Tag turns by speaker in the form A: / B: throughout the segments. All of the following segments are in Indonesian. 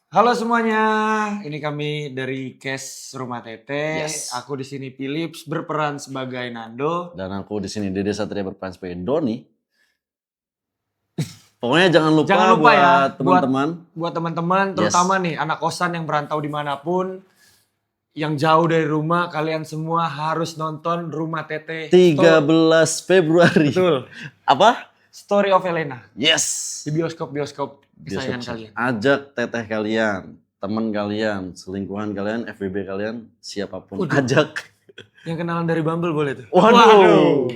A: Halo semuanya, ini kami dari Kes Rumah Tete.
B: Yes.
A: Aku di sini Philips berperan sebagai Nando.
B: Dan aku di sini Dede Satria berperan sebagai Doni. Pokoknya jangan lupa,
A: Jangan lupa
B: buat
A: ya,
B: teman-teman.
A: buat teman-teman,
B: Yes.
A: terutama nih anak kosan yang berantau dimanapun, yang jauh dari rumah, kalian semua harus nonton Rumah Tete.
B: 13 Februari.
A: Betul.
B: Apa?
A: Story of Elena
B: Yes.
A: di bioskop kesayangan kalian.
B: Ajak teteh kalian, teman kalian, selingkuhan kalian, FWB kalian, siapapun.
A: Waduh.
B: Ajak.
A: Yang kenalan dari Bumble boleh tuh.
B: Waduh.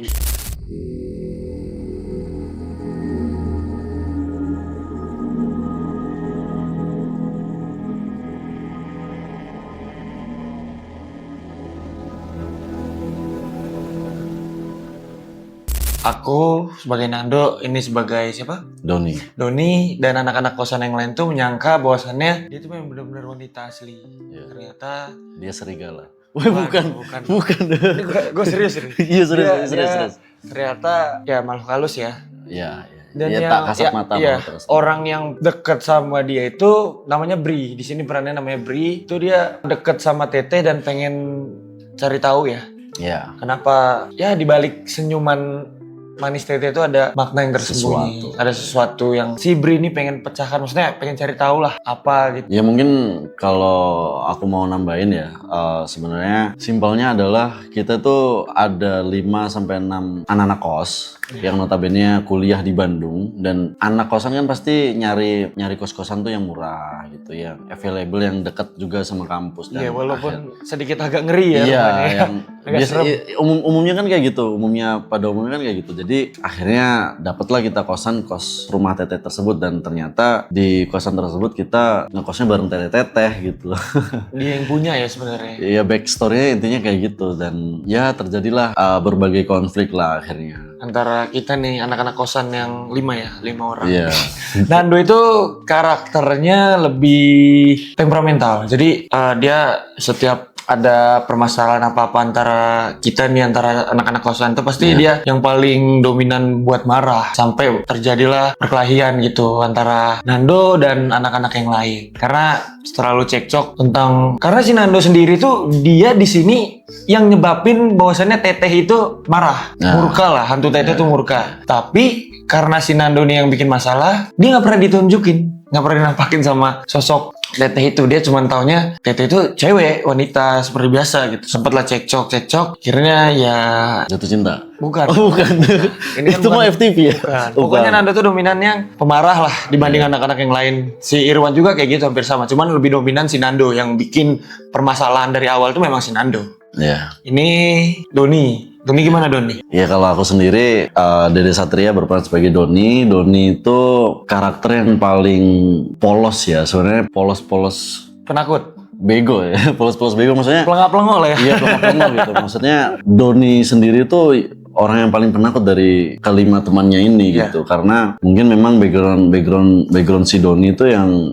A: Aku sebagai Nando, ini sebagai siapa?
B: Doni.
A: Doni dan anak-anak kosan yang lain tuh menyangka bahwasannya dia tuh memang benar-benar wanita asli.
B: Ya.
A: Ternyata
B: Dia serigala. Wah, bukan.
A: Ini gue serius.
B: Iya,
A: Dia
B: serius.
A: ternyata ya makhluk halus ya.
B: Iya.
A: Dan
B: Dia
A: yang
B: tak kasat mata
A: iya,
B: terus.
A: orang yang deket sama dia itu namanya Bri. Di sini perannya namanya Bri. Itu dia deket sama Teteh dan pengen cari tahu ya.
B: Iya.
A: Kenapa ya di balik senyuman manis Teteh itu ada makna yang tersembunyi.
B: Sesuatu.
A: Ada sesuatu yang si Bri ini pengen pecahkan. Maksudnya pengen cari tahu lah apa gitu.
B: Ya mungkin kalau aku mau nambahin ya, sebenarnya simpelnya adalah kita tuh ada 5-6 anak-anak kos yang notabene kuliah di Bandung, dan anak kosan kan pasti nyari kos-kosan tuh yang murah gitu, yang available, yang dekat juga sama kampus.
A: Iya, walaupun sedikit agak ngeri ya.
B: Iya,
A: rumahnya ya.
B: yang
A: Agak
B: biasa
A: serem.
B: umumnya kan kayak gitu, pada umumnya kan kayak gitu. Jadi akhirnya dapatlah kita kos rumah teteh tersebut, dan ternyata di kosan tersebut kita ngekosnya bareng teteh gitu loh.
A: Dia yang punya ya sebenarnya.
B: Iya, backstory-nya intinya kayak gitu, dan ya terjadilah berbagai konflik lah akhirnya.
A: Antara kita nih anak-anak kosan yang 5 orang.
B: Iya.
A: Nando itu karakternya lebih temperamental. Jadi dia setiap ada permasalahan apa-apa antara kita nih, antara anak-anak kosan itu pasti dia yang paling dominan buat marah. Sampai terjadilah perkelahian gitu antara Nando dan anak-anak yang lain. Karena terlalu cekcok tentang, karena si Nando sendiri tuh dia di sini yang nyebabin bahwasannya Teteh itu marah, murka lah, hantu Teteh tuh murka. Tapi karena si Nando nih yang bikin masalah, dia nggak pernah ditunjukin, nggak pernah dinampakin sama sosok Teteh itu. Dia cuma taunya Teteh itu cewek, wanita seperti biasa gitu. Sempatlah cekcok, akhirnya ya
B: Jatuh cinta.
A: bukan.
B: Oh, bukan.
A: Ini kan
B: Itu mah FTV ya.
A: Bukan.
B: Oh,
A: Pokoknya
B: bukan.
A: Nando tuh dominannya pemarah lah dibanding anak-anak yang lain. Si Irwan juga kayak gitu hampir sama. Cuman lebih dominan si Nando, yang bikin permasalahan dari awal tuh memang si Nando.
B: Iya.
A: Ini Doni. Doni gimana Doni?
B: Ya kalau aku sendiri, Dede Satria berperan sebagai Doni. Doni itu karakter yang paling polos ya. Sebenarnya polos-polos
A: Penakut.
B: bego ya. Polos-polos bego maksudnya.
A: Pelengak-pelengok lah ya.
B: Iya, pelengkap gitu. Maksudnya Doni sendiri tuh orang yang paling penakut dari kelima temannya ini gitu. Karena mungkin memang background si Doni itu yang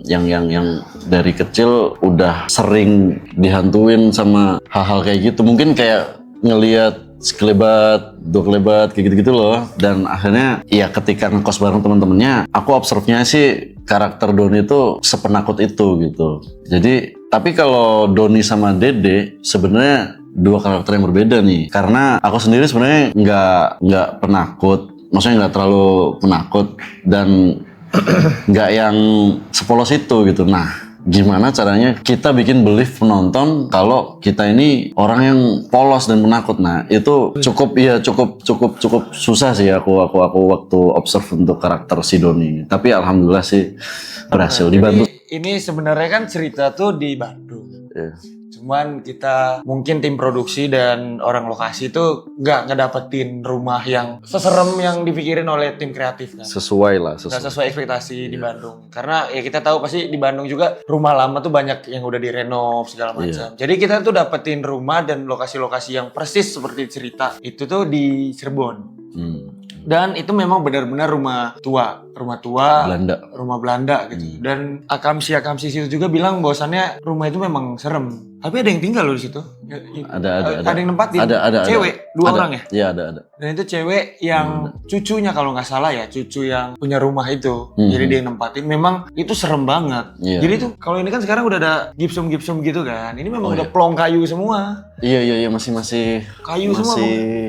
B: dari kecil udah sering dihantuin sama hal-hal kayak gitu. Mungkin kayak ngelihat sekelebat, dua kelebat kayak gitu-gitu loh. Dan akhirnya ya ketika ngekos bareng teman-temannya, aku observe-nya sih karakter Doni itu sepenakut itu gitu. Jadi tapi kalau Doni sama Dede sebenarnya dua karakter yang berbeda nih. Karena aku sendiri sebenarnya nggak penakut, maksudnya nggak terlalu penakut dan nggak yang sepolos itu gitu. Nah, gimana caranya kita bikin belief penonton kalau kita ini orang yang polos dan penakut? Nah, itu cukup susah sih aku waktu observe untuk karakter si Doni. Tapi alhamdulillah sih berhasil dibantu.
A: Ini sebenarnya kan cerita tuh di Bandung.
B: Ya.
A: Cuman kita mungkin tim produksi dan orang lokasi itu nggak ngedapetin rumah yang seserem yang dipikirin oleh tim kreatif kan.
B: Sesuai lah.
A: Nggak sesuai ekspektasi di Bandung. Karena ya kita tahu pasti di Bandung juga rumah lama tuh banyak yang udah direnov segala macam. Jadi kita tuh dapetin rumah dan lokasi-lokasi yang persis seperti cerita itu tuh di Cirebon. Dan itu memang benar-benar rumah tua
B: Belanda.
A: rumah Belanda gitu. Dan akamsi situ juga bilang bahwasannya rumah itu memang serem. Tapi ada yang tinggal loh di situ.
B: Ada.
A: Ada yang nempatin.
B: Ada.
A: Cewek, 2 orang ya?
B: Iya, ada.
A: Dan itu cewek yang cucunya kalau nggak salah ya, cucu yang punya rumah itu. Jadi dia yang nempatin. Memang itu serem banget.
B: Iya.
A: Jadi tuh kalau ini kan sekarang udah ada gipsum gitu kan. Ini memang udah plong kayu semua.
B: Iya, masih
A: Kayu semua.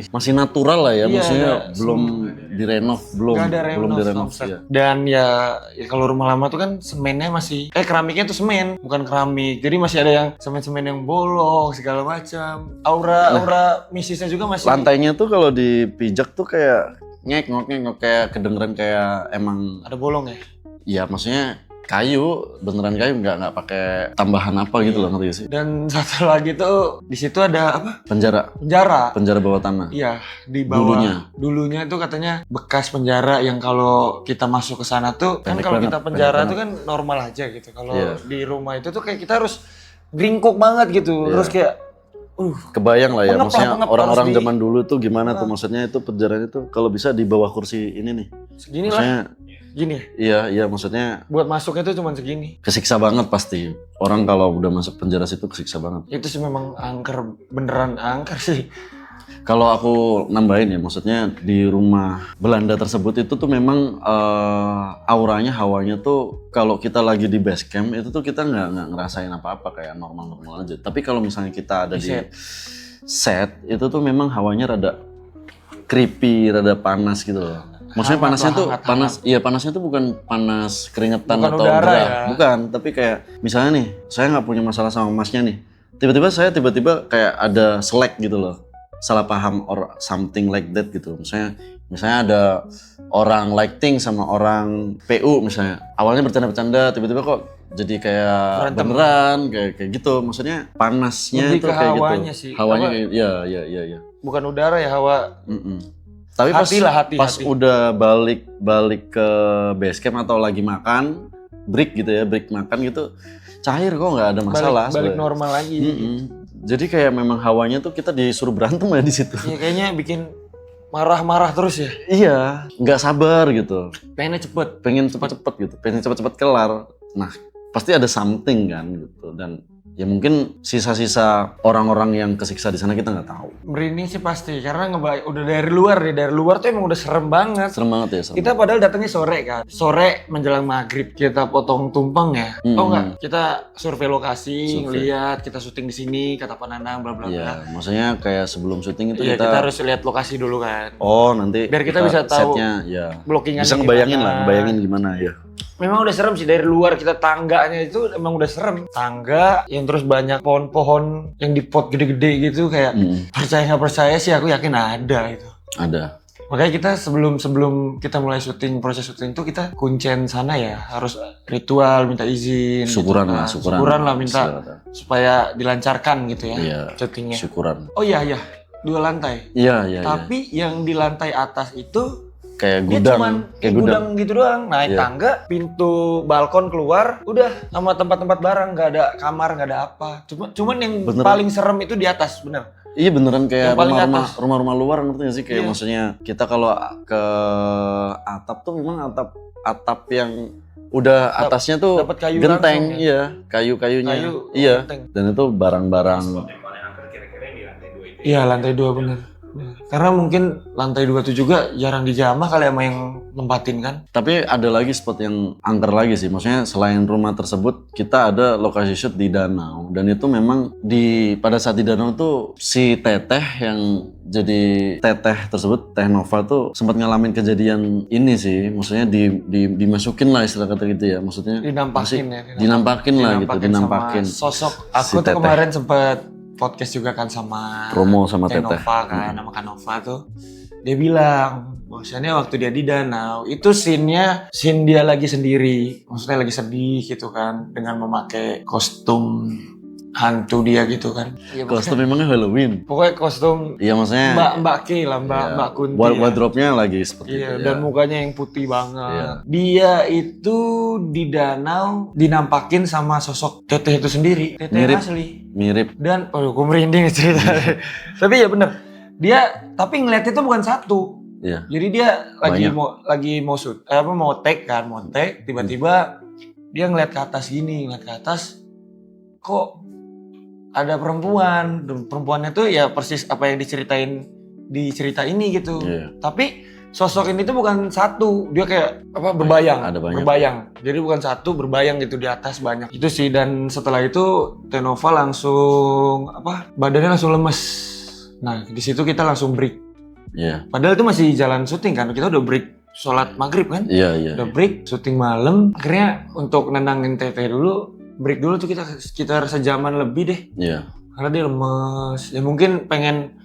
B: masih natural lah ya,
A: Iya,
B: maksudnya
A: ada.
B: belum direnov, belum
A: Nggak ada
B: direnov.
A: Ustaz.
B: Ya.
A: Dan ya kalau rumah lama tuh kan semennya masih keramiknya tuh semen, bukan keramik. Jadi masih ada yang semen-semen yang bolong segala macam. Aura mistisnya juga masih.
B: Lantainya tuh kalau dipijak tuh kayak ngek kayak kedengeran kayak emang
A: Ada bolong ya.
B: ya maksudnya kayu, beneran kayu, nggak pakai tambahan apa gitu loh, ngerti gak sih?
A: Dan satu lagi tuh di situ ada apa?
B: Penjara bawah tanah.
A: Iya, di bawah. Dulunya itu katanya bekas penjara yang kalau kita masuk ke sana tuh kan
B: Pendek
A: kalau
B: banget,
A: kita penjara
B: pendek
A: tuh kan normal aja gitu. Kalau
B: Iya.
A: di rumah itu tuh kayak kita harus gringkuk banget gitu.
B: Iya.
A: Terus kayak
B: Kebayang lah ya,
A: Pengep
B: maksudnya
A: lah,
B: orang-orang
A: harus di-
B: zaman dulu tuh gimana tuh, maksudnya itu penjaranya tuh kalau bisa di bawah kursi ini nih.
A: segini lah.
B: Maksudnya
A: Gini ya.
B: iya maksudnya
A: Buat masuknya tuh cuma segini.
B: kesiksa banget pasti. Orang kalau udah masuk penjara situ kesiksa banget.
A: Itu sih memang angker, beneran angker sih.
B: Kalau aku nambahin ya, maksudnya di rumah Belanda tersebut itu tuh memang auranya, hawanya tuh kalau kita lagi di base camp itu tuh kita nggak ngerasain apa-apa, kayak normal-normal aja. Tapi kalau misalnya kita ada di set itu tuh memang hawanya rada creepy, rada panas gitu loh. Maksudnya panasnya tuh panasnya tuh bukan panas keringetan
A: Bukan
B: atau
A: udara
B: gerah,
A: ya.
B: bukan. Tapi kayak misalnya nih, saya nggak punya masalah sama masnya nih. Tiba-tiba kayak ada selek gitu loh, salah paham or something like that gitu. Misalnya ada orang lighting sama orang PU misalnya. Awalnya bercanda-bercanda, tiba-tiba kok jadi kayak
A: Berantem.
B: beneran kayak gitu. Maksudnya panasnya
A: Lebih
B: itu
A: ke
B: kayak
A: hawanya
B: gitu.
A: sih.
B: Hawanya
A: Apa?
B: kayak iya.
A: Bukan udara ya, hawa.
B: Tapi
A: Hati.
B: udah balik ke base camp atau lagi makan, break makan gitu, cair kok, nggak ada masalah.
A: Balik
B: sebenarnya.
A: normal lagi.
B: Jadi kayak memang hawanya tuh kita disuruh berantem ya di situ.
A: Ya kayaknya bikin marah-marah terus ya.
B: Iya, nggak sabar gitu,
A: Pengennya cepet.
B: pengen cepet-cepet gitu, pengen cepet-cepet kelar. Nah, pasti ada something kan gitu, dan ya mungkin sisa-sisa orang-orang yang kesiksa di sana kita nggak tahu.
A: Merinding sih pasti, karena udah dari luar tuh emang udah serem banget.
B: Serem banget ya. Serem.
A: Kita padahal datangnya sore kan, sore menjelang maghrib kita potong tumpeng ya. Oh enggak, kita survei lokasi, ngeliat kita syuting di sini, kata Pak Nanang, bla bla bla.
B: Iya, maksudnya kayak sebelum syuting itu
A: Iya, kita harus lihat lokasi dulu kan.
B: Oh, nanti
A: Biar kita bisa tahu
B: setnya, ya.
A: blockingannya
B: Bisa ngebayangin gimana ya.
A: Memang udah serem sih dari luar, kita tangganya itu emang udah serem. Tangga yang terus banyak pohon-pohon yang di pot gede-gede gitu, kayak percaya nggak percaya sih aku yakin ada itu.
B: Ada.
A: Makanya kita sebelum kita mulai proses syuting itu kita kuncen sana ya, harus ritual minta izin.
B: Syukuran
A: gitu
B: lah,
A: kan.
B: syukuran.
A: Lah minta supaya dilancarkan gitu ya
B: Iya,
A: syutingnya.
B: syukuran.
A: Oh iya, 2 lantai.
B: Iya.
A: Tapi yang di lantai atas itu
B: Kayak
A: dia
B: gudang,
A: cuman kayak gudang gitu doang. Naik tangga, pintu balkon keluar, udah sama tempat-tempat barang, nggak ada kamar, nggak ada apa. Cuman yang paling serem itu di atas, bener.
B: Iya beneran kayak
A: Yang paling atas.
B: rumah-rumah luar, ngerti gak sih? Kayak
A: Iya.
B: maksudnya kita kalau ke atap tuh memang atap yang udah atasnya tuh
A: Dapat kayu
B: genteng,
A: langsung,
B: iya, kayu-kayunya.
A: Kayu,
B: iya.
A: genteng.
B: Dan itu barang-barang.
A: Iya, lantai 2 bener. Karena mungkin lantai 2 itu juga jarang dijamah kali sama yang nempatin kan.
B: Tapi ada lagi spot yang angker lagi sih. Maksudnya selain rumah tersebut, kita ada lokasi shoot di danau. Dan itu memang pada saat di danau tuh si Teteh yang jadi Teteh tersebut, Teh Nova tuh sempat ngalamin kejadian ini sih. Maksudnya dimasukin lah istilah kata gitu ya. Maksudnya dinampakin lah gitu, dinampakin.
A: Sosok aku tuh kemarin sempet podcast juga kan sama
B: promo sama
A: Teh
B: Teteh.
A: Nova kan, sama Kak Nova tuh. Dia bilang, bahwasannya waktu dia di danau, itu scene dia lagi sendiri. Maksudnya lagi sedih gitu kan, dengan memakai kostum hantu dia gitu kan. Ya,
B: Kostum memangnya Halloween.
A: pokoknya kostum
B: Iya maksudnya
A: Mbak K lah, Mbak Kunti.
B: wardrobe-nya lagi seperti
A: Iya,
B: itu.
A: dan mukanya yang putih banget. Dia itu di danau dinampakin sama sosok Teteh itu sendiri. Teteh
B: Mirip.
A: asli.
B: Mirip.
A: Dan, gue merinding cerita. Tapi ya bener. Tapi ngeliat itu bukan satu.
B: Iya.
A: Jadi dia lagi mau shoot, mau take kan, tiba-tiba dia ngeliat ke atas gini, kok ada perempuan. Dan perempuannya tuh ya persis apa yang diceritain di cerita ini gitu.
B: Iya.
A: Tapi sosok ini tuh bukan satu, dia kayak apa berbayang,
B: Ada banyak.
A: berbayang. Jadi bukan satu, berbayang gitu di atas banyak. Itu sih, dan setelah itu Tenova langsung apa? Badannya langsung lemes. Nah, di situ kita langsung break.
B: Iya.
A: Padahal itu masih jalan syuting kan, kita udah break sholat maghrib kan?
B: Iya.
A: Udah break, syuting malam. Akhirnya untuk nenangin Teteh dulu, break dulu tuh kita sekitar sejaman lebih deh.
B: Iya.
A: Karena dia lemes. Ya mungkin pengen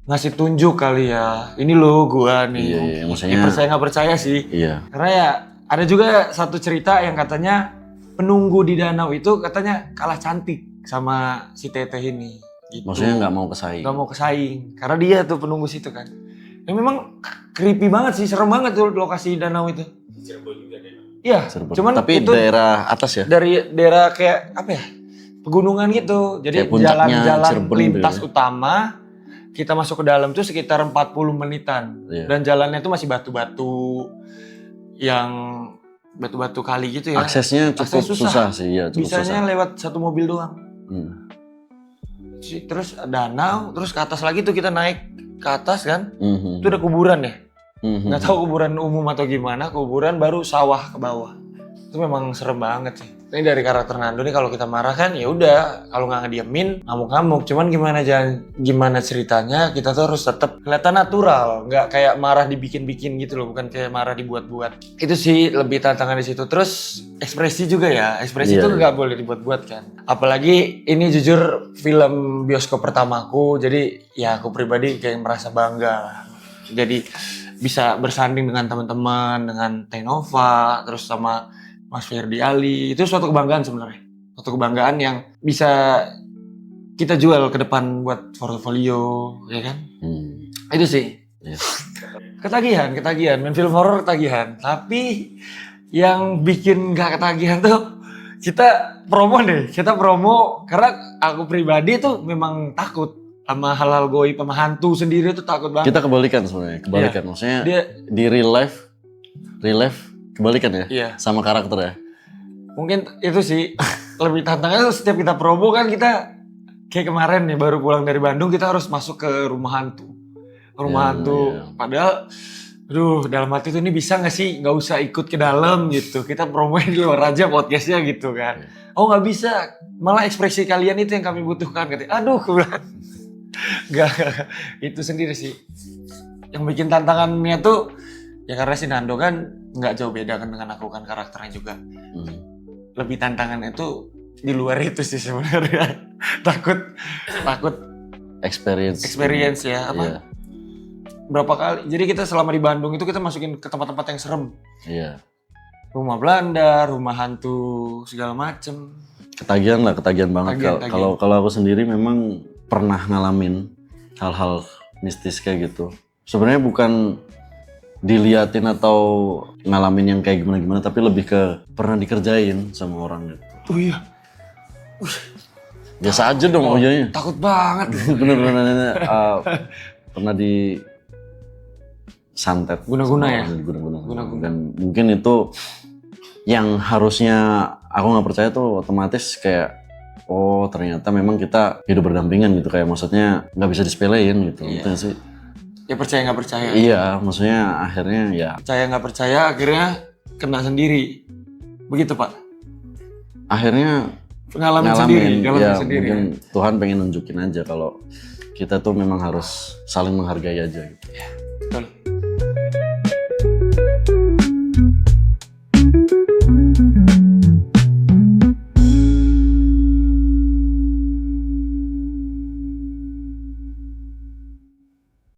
A: ngasih tunjuk kali ya. Ini loh gua nih.
B: Iya, maksudnya.
A: Ya, percaya nggak percaya sih.
B: Iya.
A: Karena ya ada juga satu cerita yang katanya penunggu di danau itu katanya kalah cantik sama si Teteh ini. Gitu.
B: Maksudnya nggak mau kesaing.
A: Nggak mau kesaing. Karena dia tuh penunggu situ kan. Ya memang creepy banget sih, serem banget tuh lokasi danau itu. Iya,
B: Cirebon.
A: cuman
B: Tapi
A: itu
B: daerah atas ya.
A: dari daerah kayak apa ya? Pegunungan gitu. Jadi
B: Kayak puncaknya
A: jalan-jalan
B: Cirebon
A: lintas
B: gitu ya.
A: utama kita masuk ke dalam tuh sekitar 40 menitan.
B: Iya.
A: Dan jalannya tuh masih batu-batu yang batu-batu kali gitu ya.
B: Aksesnya cukup
A: Akses
B: susah sih, ya cukup
A: Bisanya
B: susah.
A: lewat satu mobil doang.
B: Hmm.
A: Terus danau, terus ke atas lagi tuh kita naik ke atas kan.
B: Mhm.
A: Itu ada kuburan ya.
B: Mhm.
A: Nggak tahu kuburan umum atau gimana, kuburan baru sawah ke bawah. Itu memang serem banget sih. Ini dari karakter Nando nih, kalau kita marah kan ya udah, kalau nggak ngediamin ngamuk-ngamuk. Cuman gimana ceritanya, kita tuh harus tetap kelihatan natural, nggak kayak marah dibikin-bikin gitu loh, bukan kayak marah dibuat-buat. Itu sih lebih tantangan di situ. Terus ekspresi juga ya, ekspresi
B: Iya,
A: itu
B: iya.
A: nggak boleh dibuat-buat kan. Apalagi ini jujur film bioskop pertamaku, jadi ya aku pribadi kayak merasa bangga lah. Jadi bisa bersanding dengan teman-teman, dengan Tenova, terus sama Mas Ferdi Ali, itu suatu kebanggaan sebenarnya. Suatu kebanggaan yang bisa kita jual ke depan buat portfolio, ya kan? Itu sih.
B: Iya.
A: Ketagihan, main film horor ketagihan. Tapi yang bikin gak ketagihan tuh kita promo karena aku pribadi tuh memang takut sama hal-hal goib, sama hantu sendiri tuh takut banget.
B: Kita kebalikan sebenarnya, maksudnya
A: Dia
B: di real life kebalikan ya,
A: iya.
B: sama karakter ya.
A: Mungkin itu sih lebih tantangannya tuh setiap kita promo kan kita kayak kemarin nih baru pulang dari Bandung kita harus masuk ke rumah hantu.
B: Iya.
A: Padahal aduh dalam hati tuh ini bisa gak sih gak usah ikut ke dalam gitu. Kita promoin di luar aja podcastnya gitu kan. Oh gak bisa, malah ekspresi kalian itu yang kami butuhkan. Katanya, aduh aku bilang. Gak, itu sendiri sih. Yang bikin tantangannya tuh ya karena si Nando kan gak jauh beda kan dengan aku kan karakternya juga. Lebih tantangannya tuh di luar itu sih sebenarnya. takut
B: Experience
A: ya apa?
B: Iya.
A: Berapa kali? Jadi kita selama di Bandung itu kita masukin ke tempat-tempat yang serem.
B: Iya.
A: Rumah Belanda, rumah hantu segala macem.
B: Ketagihan banget.
A: Ketagihan.
B: Kalau aku sendiri memang pernah ngalamin hal-hal mistis kayak gitu. Sebenarnya bukan diliatin atau ngalamin yang kayak gimana-gimana, tapi lebih ke pernah dikerjain sama orang gitu.
A: Oh iya.
B: Biasa aja dong ujungnya.
A: Takut banget.
B: Bener-bener pernah di santet.
A: Guna-guna ya?
B: Guna-guna. Dan mungkin itu yang harusnya aku nggak percaya tuh otomatis kayak oh ternyata memang kita hidup berdampingan gitu, kayak maksudnya nggak bisa disepelein gitu.
A: Iya.
B: Gitu sih.
A: Ya percaya nggak percaya.
B: Iya, maksudnya akhirnya ya
A: Percaya nggak percaya akhirnya kena sendiri. Begitu Pak.
B: akhirnya
A: Ngalamin
B: ya,
A: sendiri.
B: mungkin Tuhan pengen nunjukin aja kalau kita tuh memang harus saling menghargai aja gitu.
A: Betul.